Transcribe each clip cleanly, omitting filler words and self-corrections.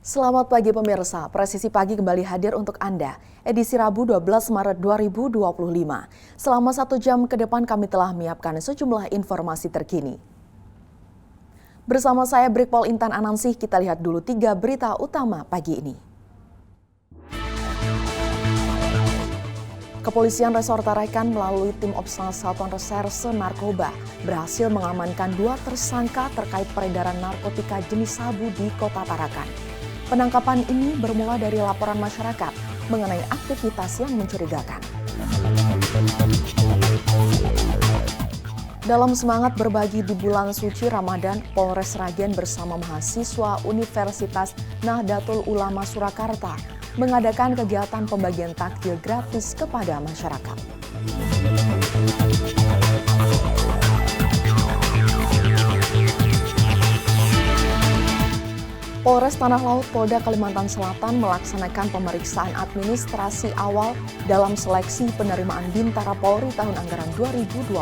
Selamat pagi pemirsa, Presisi Pagi kembali hadir untuk Anda, edisi Rabu 12 Maret 2025. Selama 1 jam ke depan kami telah menyiapkan sejumlah informasi terkini. Bersama saya Brigpol Intan Anansih, kita lihat dulu 3 berita utama pagi ini. Kepolisian Resor Tarakan melalui tim Opsnal Satuan Reserse Narkoba berhasil mengamankan 2 tersangka terkait peredaran narkotika jenis sabu di Kota Tarakan. Penangkapan ini bermula dari laporan masyarakat mengenai aktivitas yang mencurigakan. Dalam semangat berbagi di bulan suci Ramadan, Polres Sragen bersama mahasiswa Universitas Nahdlatul Ulama Surakarta mengadakan kegiatan pembagian takjil gratis kepada masyarakat. Polres Tanah Laut Polda Kalimantan Selatan melaksanakan pemeriksaan administrasi awal dalam seleksi penerimaan Bintara Polri tahun anggaran 2025.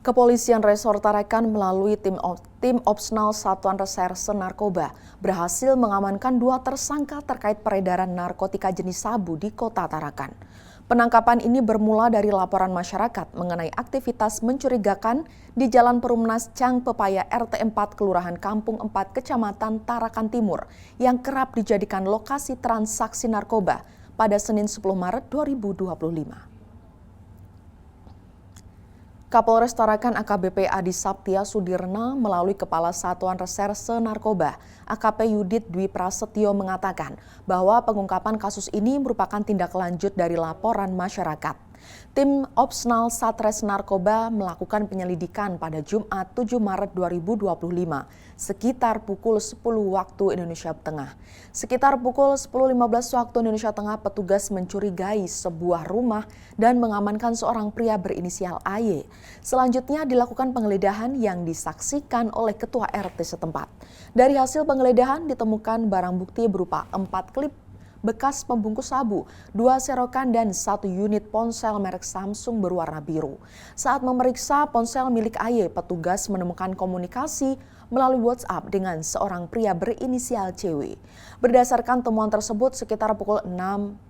Kepolisian Resor Tarakan melalui tim Opsnal Satuan Reserse Narkoba berhasil mengamankan 2 tersangka terkait peredaran narkotika jenis sabu di Kota Tarakan. Penangkapan ini bermula dari laporan masyarakat mengenai aktivitas mencurigakan di Jalan Perumnas Cang Pepaya RT 4 Kelurahan Kampung 4 Kecamatan Tarakan Timur yang kerap dijadikan lokasi transaksi narkoba pada Senin 10 Maret 2025. Kapolres Tarakan AKBP Adi Saptia Sudirna melalui Kepala Satuan Reserse Narkoba AKP Yudit Dwi Prasetyo mengatakan bahwa pengungkapan kasus ini merupakan tindak lanjut dari laporan masyarakat. Tim Opsnal Satres Narkoba melakukan penyelidikan pada Jumat 7 Maret 2025 sekitar pukul 10 waktu Indonesia Tengah. Sekitar pukul 10.15 waktu Indonesia Tengah, petugas mencurigai sebuah rumah dan mengamankan seorang pria berinisial AY. Selanjutnya dilakukan penggeledahan yang disaksikan oleh Ketua RT setempat. Dari hasil penggeledahan ditemukan barang bukti berupa 4 klip bekas pembungkus sabu, 2 serokan dan 1 unit ponsel merek Samsung berwarna biru. Saat memeriksa ponsel milik AY, petugas menemukan komunikasi melalui WhatsApp dengan seorang pria berinisial CW. Berdasarkan temuan tersebut, sekitar pukul 6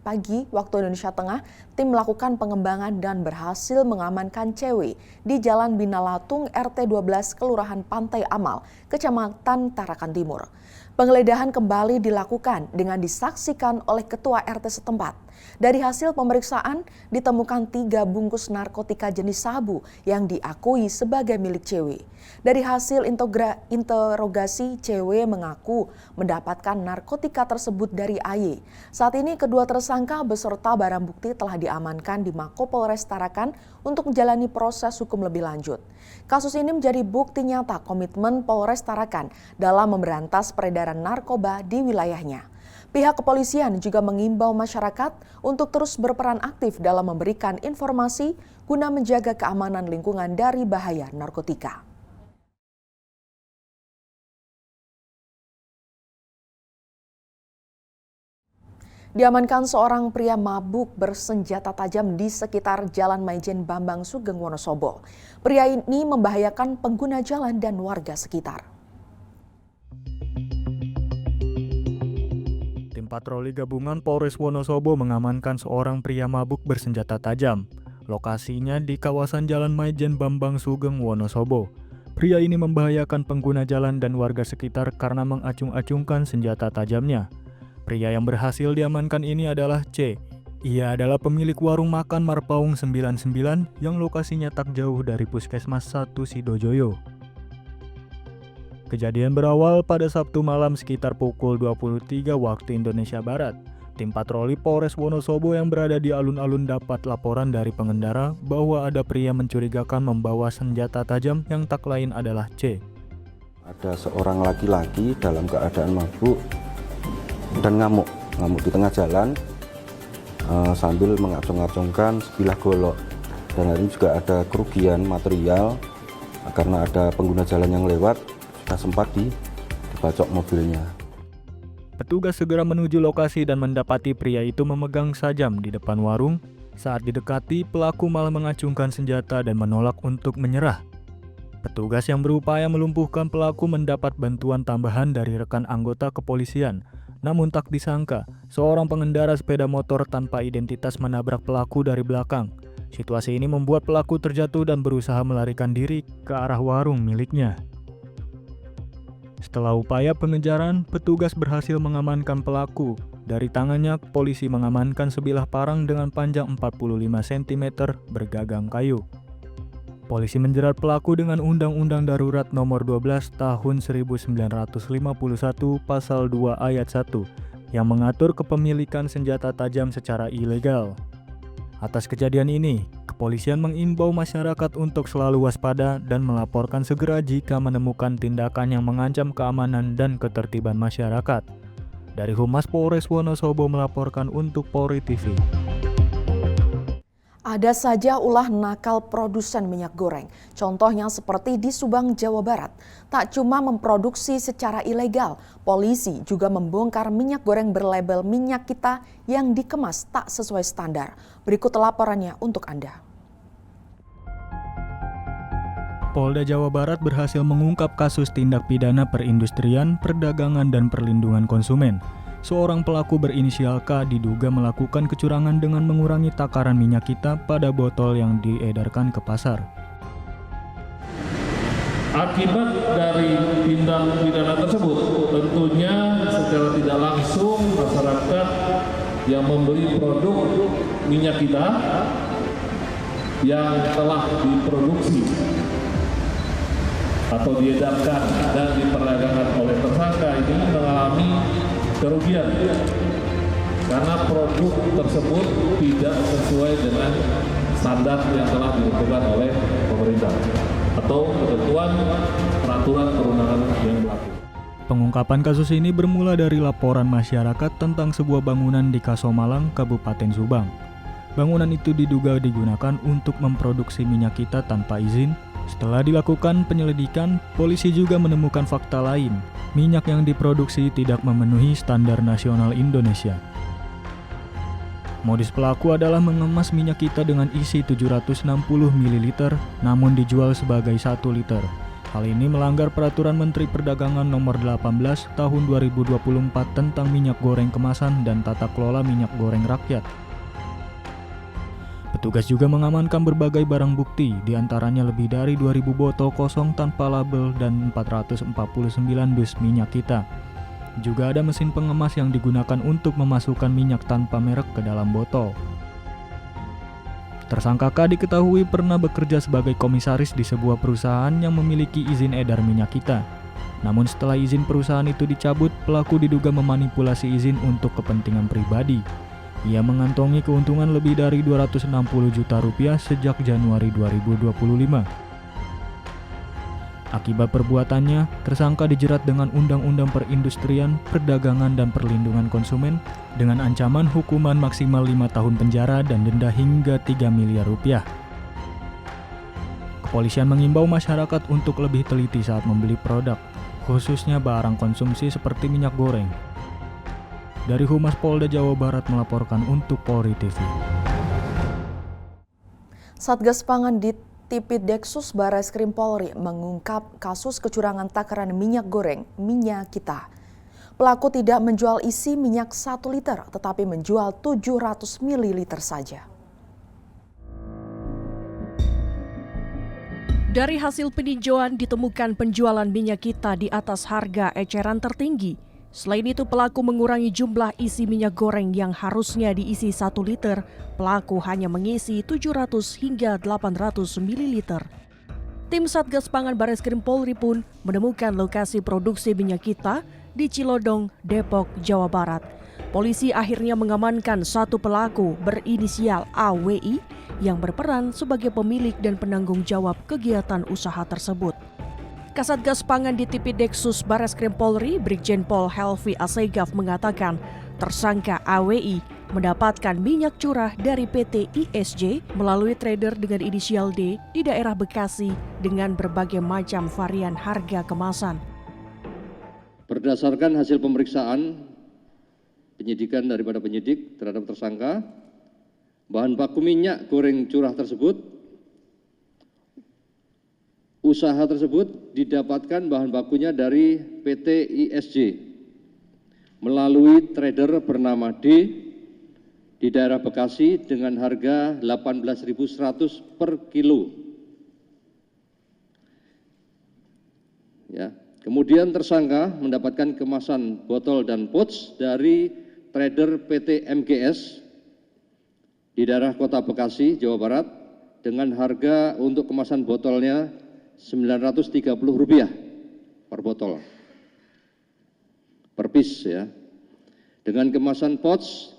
pagi waktu Indonesia Tengah, tim melakukan pengembangan dan berhasil mengamankan CW di Jalan Binalatung RT 12 Kelurahan Pantai Amal, Kecamatan Tarakan Timur. Penggeledahan kembali dilakukan dengan disaksikan oleh Ketua RT setempat. Dari hasil pemeriksaan ditemukan 3 bungkus narkotika jenis sabu yang diakui sebagai milik CW. Dari hasil interogasi, CW mengaku mendapatkan narkotika tersebut dari AY. Saat ini kedua tersangka beserta barang bukti telah diamankan di Mako Polres Tarakan untuk menjalani proses hukum lebih lanjut. Kasus ini menjadi bukti nyata komitmen Polres Tarakan dalam memberantas peredaran narkoba di wilayahnya. Pihak kepolisian juga mengimbau masyarakat untuk terus berperan aktif dalam memberikan informasi guna menjaga keamanan lingkungan dari bahaya narkotika. Diamankan seorang pria mabuk bersenjata tajam di sekitar Jalan Maijen Bambang Sugeng Wonosobo. Pria ini membahayakan pengguna jalan dan warga sekitar. Tim patroli gabungan Polres Wonosobo mengamankan seorang pria mabuk bersenjata tajam. Lokasinya di kawasan Jalan Maijen Bambang Sugeng Wonosobo. Pria ini membahayakan pengguna jalan dan warga sekitar karena mengacung-acungkan senjata tajamnya. Pria yang berhasil diamankan ini adalah C. Ia adalah pemilik warung makan Marpaung 99 yang lokasinya tak jauh dari Puskesmas 1 Sidojoyo. Kejadian berawal pada Sabtu malam sekitar pukul 23 waktu Indonesia Barat. Tim patroli Polres Wonosobo yang berada di alun-alun dapat laporan dari pengendara bahwa ada pria mencurigakan membawa senjata tajam yang tak lain adalah C. Ada seorang laki-laki dalam keadaan mabuk dan ngamuk di tengah jalan sambil mengacung-acungkan sebilah golok. Dan hari ini juga ada kerugian material karena ada pengguna jalan yang lewat sudah sempat dibacok mobilnya. Petugas segera menuju lokasi dan mendapati pria itu memegang sajam di depan warung. Saat didekati, pelaku malah mengacungkan senjata dan menolak untuk menyerah. Petugas yang berupaya melumpuhkan pelaku mendapat bantuan tambahan dari rekan anggota kepolisian. Namun tak disangka, seorang pengendara sepeda motor tanpa identitas menabrak pelaku dari belakang. Situasi ini membuat pelaku terjatuh dan berusaha melarikan diri ke arah warung miliknya. Setelah upaya pengejaran, petugas berhasil mengamankan pelaku. Dari tangannya, polisi mengamankan sebilah parang dengan panjang 45 cm bergagang kayu. Polisi menjerat pelaku dengan Undang-Undang Darurat Nomor 12 Tahun 1951 Pasal 2 Ayat 1 yang mengatur kepemilikan senjata tajam secara ilegal. Atas kejadian ini, kepolisian mengimbau masyarakat untuk selalu waspada dan melaporkan segera jika menemukan tindakan yang mengancam keamanan dan ketertiban masyarakat. Dari Humas Polres Wonosobo melaporkan untuk Polri TV. Ada saja ulah nakal produsen minyak goreng. Contohnya seperti di Subang, Jawa Barat. Tak cuma memproduksi secara ilegal, polisi juga membongkar minyak goreng berlabel minyak kita yang dikemas tak sesuai standar. Berikut laporannya untuk Anda. Polda Jawa Barat berhasil mengungkap kasus tindak pidana perindustrian, perdagangan, dan perlindungan konsumen. Seorang pelaku berinisial K diduga melakukan kecurangan dengan mengurangi takaran minyak kita pada botol yang diedarkan ke pasar. Akibat dari tindak pidana tersebut, tentunya secara tidak langsung masyarakat yang membeli produk minyak kita yang telah diproduksi atau diedarkan dan diperdagangkan oleh tersangka ini mengalami kerugian karena produk tersebut tidak sesuai dengan standar yang telah ditentukan oleh pemerintah atau ketentuan peraturan perundangan yang berlaku. Pengungkapan kasus ini bermula dari laporan masyarakat tentang sebuah bangunan di Kasomalang, Kabupaten Subang. Bangunan itu diduga digunakan untuk memproduksi minyak kita tanpa izin. Setelah dilakukan penyelidikan, polisi juga menemukan fakta lain. Minyak yang diproduksi tidak memenuhi standar nasional Indonesia. Modus pelaku adalah mengemas minyak kita dengan isi 760 ml, namun dijual sebagai 1 liter. Hal ini melanggar Peraturan Menteri Perdagangan Nomor 18 Tahun 2024 tentang minyak goreng kemasan dan tata kelola minyak goreng rakyat. Petugas juga mengamankan berbagai barang bukti, diantaranya lebih dari 2.000 botol kosong tanpa label dan 449 dus minyak kita. Juga ada mesin pengemas yang digunakan untuk memasukkan minyak tanpa merek ke dalam botol. Tersangka K diketahui pernah bekerja sebagai komisaris di sebuah perusahaan yang memiliki izin edar minyak kita. Namun setelah izin perusahaan itu dicabut, pelaku diduga memanipulasi izin untuk kepentingan pribadi. Ia mengantongi keuntungan lebih dari 260 juta rupiah sejak Januari 2025. Akibat perbuatannya, tersangka dijerat dengan Undang-Undang Perindustrian, Perdagangan, dan Perlindungan Konsumen dengan ancaman hukuman maksimal 5 tahun penjara dan denda hingga 3 miliar rupiah. Kepolisian mengimbau masyarakat untuk lebih teliti saat membeli produk, khususnya barang konsumsi seperti minyak goreng. Dari Humas Polda Jawa Barat melaporkan untuk Polri TV. Satgas Pangan di Tipideksus Barreskrim Polri mengungkap kasus kecurangan takaran minyak goreng minyak kita. Pelaku tidak menjual isi minyak 1 liter, tetapi menjual 700 ml saja. Dari hasil peninjauan ditemukan penjualan minyak kita di atas harga eceran tertinggi. Selain itu, pelaku mengurangi jumlah isi minyak goreng yang harusnya diisi 1 liter. Pelaku hanya mengisi 700 hingga 800 ml. Tim Satgas Pangan Barreskrim Polri pun menemukan lokasi produksi minyak kita di Cilodong, Depok, Jawa Barat. Polisi akhirnya mengamankan satu pelaku berinisial AWI yang berperan sebagai pemilik dan penanggung jawab kegiatan usaha tersebut. Kasatgas Pangan di Tipideksus Barreskrim Polri, Brigjen Pol Helvi Asegaf mengatakan tersangka AWI mendapatkan minyak curah dari PT ISJ melalui trader dengan inisial D di daerah Bekasi dengan berbagai macam varian harga kemasan. Berdasarkan hasil pemeriksaan penyidikan daripada penyidik terhadap tersangka, bahan baku minyak goreng curah tersebut, usaha tersebut didapatkan bahan bakunya dari PT ISJ melalui trader bernama D di daerah Bekasi dengan harga 18.100 per kilo. Ya. Kemudian tersangka mendapatkan kemasan botol dan pouch dari trader PT MGS di daerah Kota Bekasi, Jawa Barat dengan harga untuk kemasan botolnya Rp930 per botol, per piece ya. Dengan kemasan pouch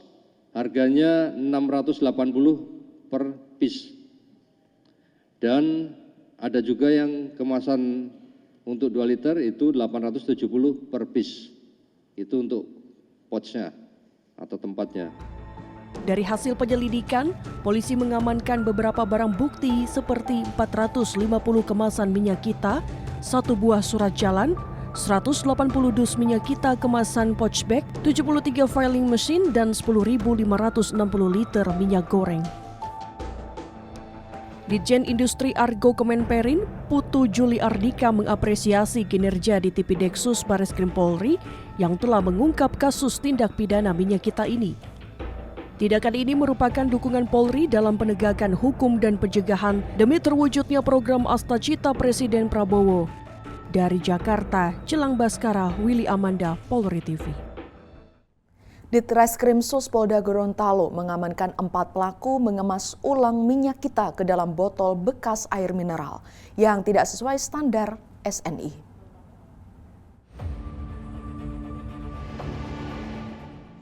harganya Rp680 per piece. Dan ada juga yang kemasan untuk 2 liter itu Rp870 per piece. Itu untuk pouch-nya atau tempatnya. Dari hasil penyelidikan, polisi mengamankan beberapa barang bukti seperti 450 kemasan minyak kita, 1 buah surat jalan, 180 dus minyak kita kemasan pouch bag, 73 filing machine, dan 10.560 liter minyak goreng. Ditjen Industri Argo Kemenperin, Putu Juli Ardika mengapresiasi kinerja di Tipideksus Bareskrim Polri yang telah mengungkap kasus tindak pidana minyak kita ini. Tindakan ini merupakan dukungan Polri dalam penegakan hukum dan pencegahan demi terwujudnya program Astacita Presiden Prabowo. Dari Jakarta, Jelang Baskara, Willy Amanda, Polri TV. Ditreskrimsus Polda Gorontalo mengamankan 4 pelaku mengemas ulang minyak kita ke dalam botol bekas air mineral yang tidak sesuai standar SNI.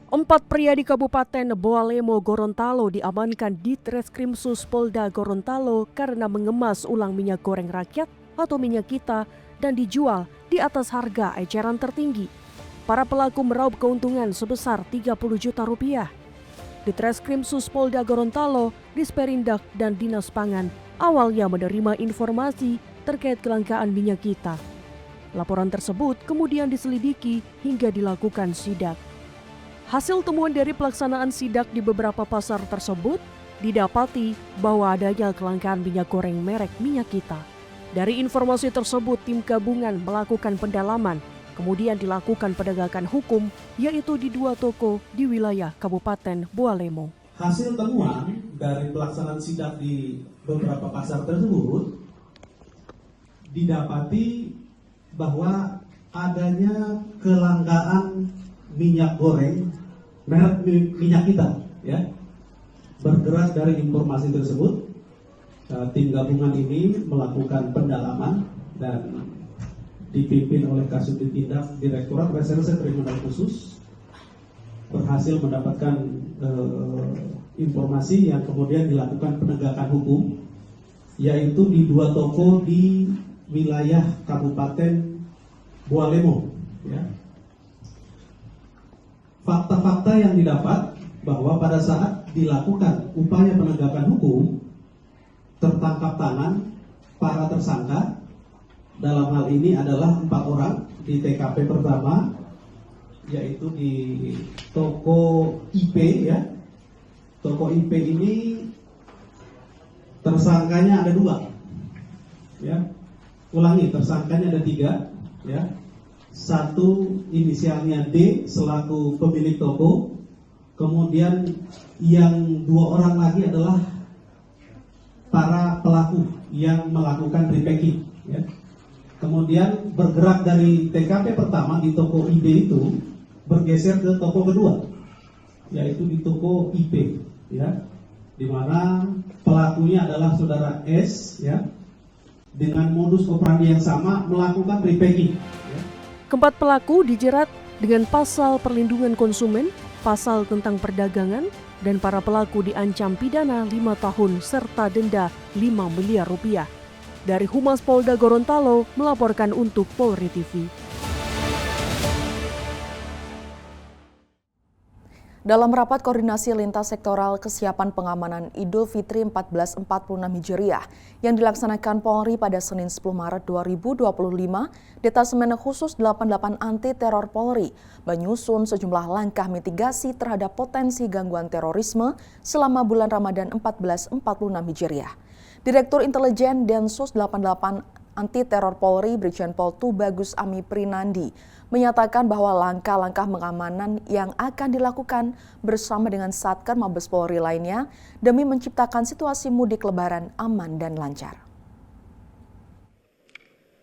Empat pria di Kabupaten Boalemo, Gorontalo diamankan di Treskrimsus Polda Gorontalo karena mengemas ulang minyak goreng rakyat atau minyak kita dan dijual di atas harga eceran tertinggi. Para pelaku meraup keuntungan sebesar 30 juta rupiah. Di Treskrimsus Polda Gorontalo, Disperindak dan Dinas Pangan awalnya menerima informasi terkait kelangkaan minyak kita. Laporan tersebut kemudian diselidiki hingga dilakukan sidak. Hasil temuan dari pelaksanaan sidak di beberapa pasar tersebut didapati bahwa adanya kelangkaan minyak goreng merek minyak kita. Dari informasi tersebut, tim gabungan melakukan pendalaman, kemudian dilakukan penegakan hukum, yaitu di 2 toko di wilayah Kabupaten Boalemo. Hasil temuan dari pelaksanaan sidak di beberapa pasar tersebut didapati bahwa adanya kelangkaan minyak goreng merek minyak kita, ya. Bergerak dari informasi tersebut, tim gabungan ini melakukan pendalaman dan dipimpin oleh Kasubdit Tindak Direktorat Reserse Kriminal Khusus berhasil mendapatkan informasi yang kemudian dilakukan penegakan hukum, yaitu di 2 toko di wilayah Kabupaten Boalemo. Ya. Fakta-fakta yang didapat bahwa pada saat dilakukan upaya penegakan hukum, tertangkap tangan para tersangka. Dalam hal ini adalah 4 orang di TKP pertama, yaitu di toko IP, ya. Toko IP ini tersangkanya ada 2, ya. Ulangi, tersangkanya ada 3, ya. 1 inisialnya D selaku pemilik toko, kemudian yang 2 orang lagi adalah para pelaku yang melakukan repacking, ya. Kemudian bergerak dari TKP pertama di toko ID itu bergeser ke toko kedua, yaitu di toko IP, ya, di mana pelakunya adalah saudara S, ya, dengan modus operandi yang sama melakukan repacking. Ya. Keempat pelaku dijerat dengan pasal perlindungan konsumen, pasal tentang perdagangan, dan para pelaku diancam pidana 5 tahun serta denda 5 miliar rupiah. Dari Humas Polda Gorontalo melaporkan untuk Polri TV. Dalam rapat koordinasi lintas sektoral kesiapan pengamanan Idul Fitri 1446 Hijriah yang dilaksanakan Polri pada Senin 10 Maret 2025, Detasemen Khusus 88 Anti Teror Polri menyusun sejumlah langkah mitigasi terhadap potensi gangguan terorisme selama bulan Ramadan 1446 Hijriah. Direktur Intelijen Densus 88 Anti Teror Polri Brigjen Pol Tubagus Ami Prinandi menyatakan bahwa langkah-langkah pengamanan yang akan dilakukan bersama dengan Satker Mabes Polri lainnya demi menciptakan situasi mudik Lebaran aman dan lancar.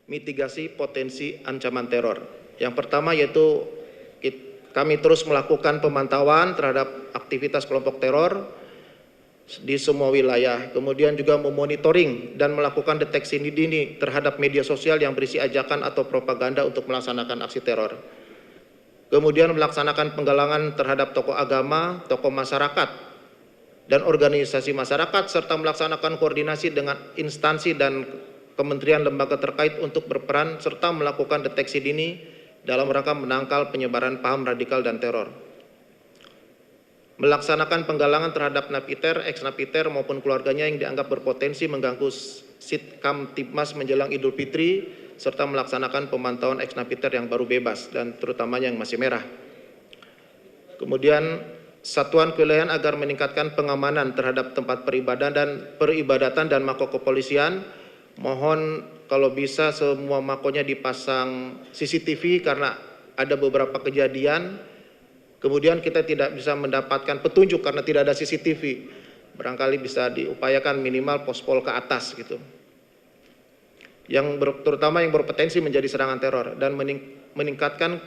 Mitigasi potensi ancaman teror. Yang pertama yaitu kami terus melakukan pemantauan terhadap aktivitas kelompok teror di semua wilayah, kemudian juga memonitoring dan melakukan deteksi dini terhadap media sosial yang berisi ajakan atau propaganda untuk melaksanakan aksi teror. Kemudian melaksanakan penggalangan terhadap tokoh agama, tokoh masyarakat, dan organisasi masyarakat, serta melaksanakan koordinasi dengan instansi dan kementerian lembaga terkait untuk berperan serta melakukan deteksi dini dalam rangka menangkal penyebaran paham radikal dan teror. Melaksanakan penggalangan terhadap napiter, ex-napiter maupun keluarganya yang dianggap berpotensi mengganggu Sitkam Tipmas menjelang Idul Fitri, serta melaksanakan pemantauan ex-napiter yang baru bebas dan terutamanya yang masih merah. Kemudian satuan kewilayahan agar meningkatkan pengamanan terhadap tempat peribadatan dan mako kepolisian. Mohon kalau bisa semua makonya dipasang CCTV karena ada beberapa kejadian kemudian kita tidak bisa mendapatkan petunjuk karena tidak ada CCTV. Barangkali bisa diupayakan minimal pospol ke atas gitu. Terutama yang berpotensi menjadi serangan teror dan meningkatkan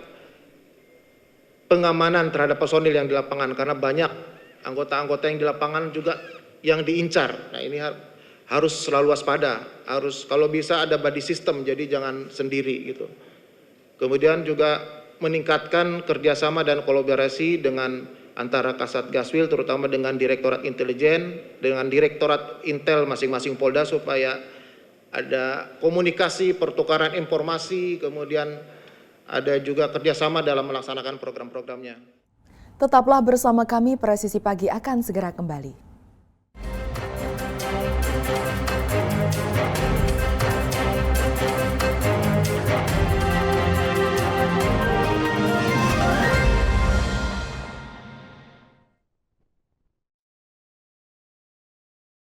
pengamanan terhadap personil yang di lapangan karena banyak anggota-anggota yang di lapangan juga yang diincar. Nah, ini harus selalu waspada. Harus kalau bisa ada body system jadi jangan sendiri gitu. Kemudian juga meningkatkan kerjasama dan kolaborasi dengan antara Kasat Gaswil, terutama dengan Direktorat Intelijen, dengan Direktorat Intel masing-masing Polda supaya ada komunikasi, pertukaran informasi, kemudian ada juga kerjasama dalam melaksanakan program-programnya. Tetaplah bersama kami, Presisi Pagi akan segera kembali.